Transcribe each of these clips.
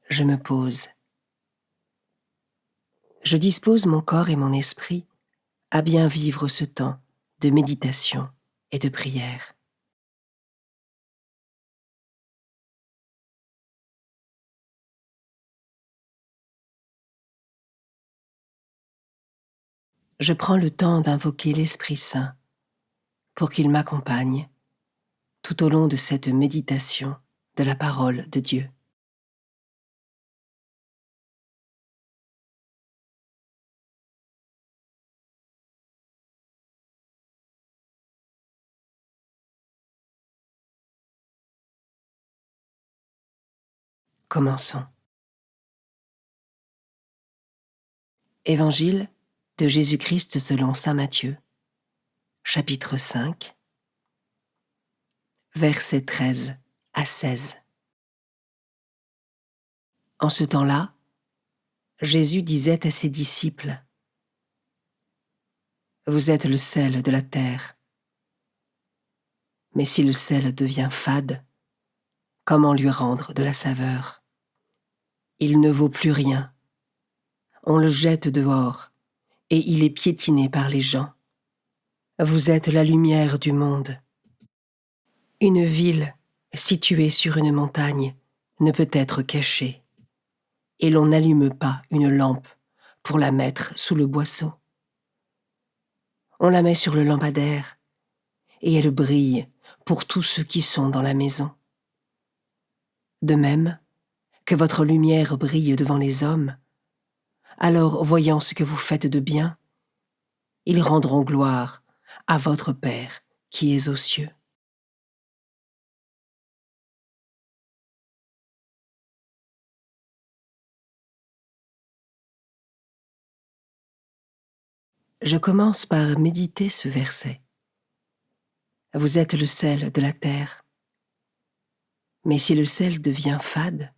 je me pose. Je dispose mon corps et mon esprit à bien vivre ce temps de méditation et de prière. Je prends le temps d'invoquer l'Esprit Saint pour qu'il m'accompagne tout au long de cette méditation de la parole de Dieu. Commençons. Évangile de Jésus-Christ selon saint Matthieu, chapitre 5, versets 13 à 16. En ce temps-là, Jésus disait à ses disciples : « Vous êtes le sel de la terre. Mais si le sel devient fade, comment lui rendre de la saveur ? Il ne vaut plus rien. On le jette dehors, et il est piétiné par les gens. Vous êtes la lumière du monde. Une ville située sur une montagne ne peut être cachée, et l'on n'allume pas une lampe pour la mettre sous le boisseau. On la met sur le lampadaire, et elle brille pour tous ceux qui sont dans la maison. De même que votre lumière brille devant les hommes, alors voyant ce que vous faites de bien, ils rendront gloire à votre Père qui est aux cieux. Je commence par méditer ce verset. Vous êtes le sel de la terre. Mais si le sel devient fade,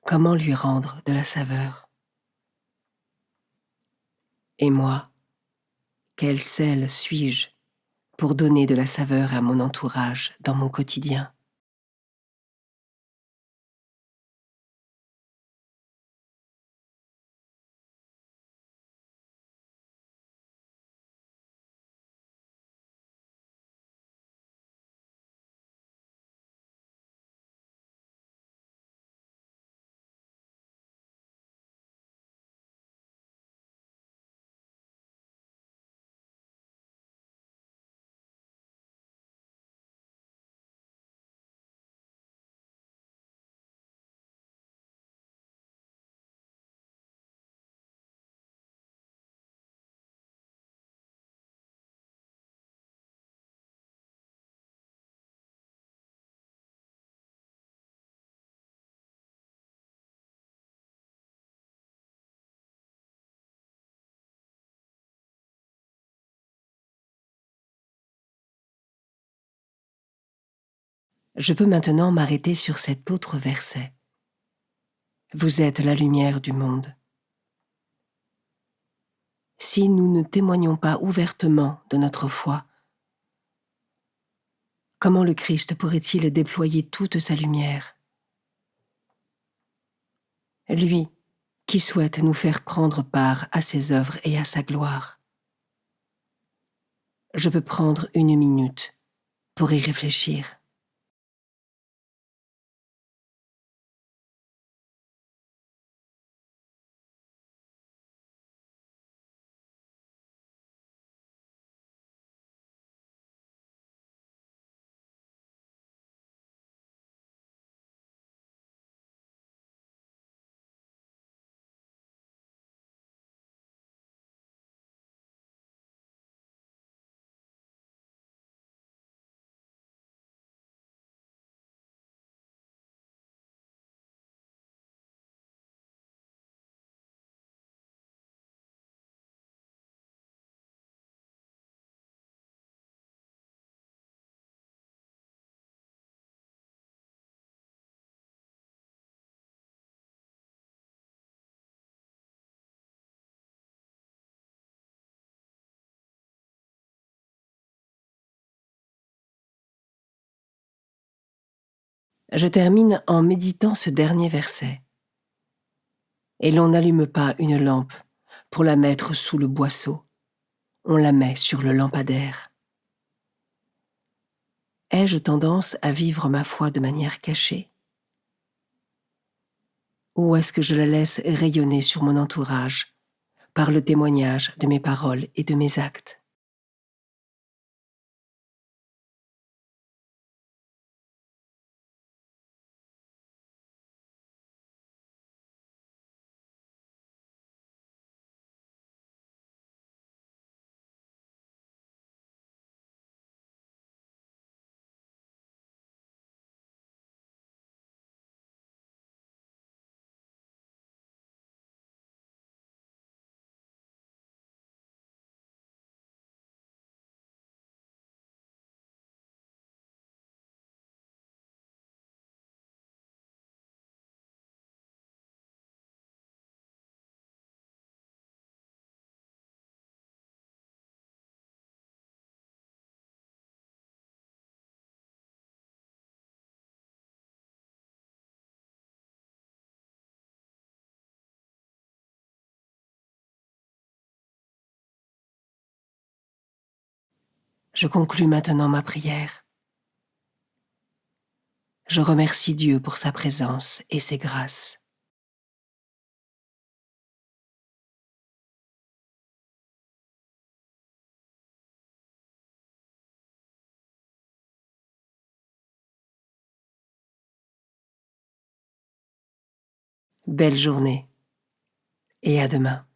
comment lui rendre de la saveur ? Et moi, quel sel suis-je pour donner de la saveur à mon entourage dans mon quotidien ? Je peux maintenant m'arrêter sur cet autre verset. Vous êtes la lumière du monde. Si nous ne témoignons pas ouvertement de notre foi, comment le Christ pourrait-il déployer toute sa lumière ? Lui qui souhaite nous faire prendre part à ses œuvres et à sa gloire. Je peux prendre une minute pour y réfléchir. Je termine en méditant ce dernier verset. Et l'on n'allume pas une lampe pour la mettre sous le boisseau, on la met sur le lampadaire. Ai-je tendance à vivre ma foi de manière cachée? Ou est-ce que je la laisse rayonner sur mon entourage par le témoignage de mes paroles et de mes actes? Je conclus maintenant ma prière. Je remercie Dieu pour sa présence et ses grâces. Belle journée et à demain.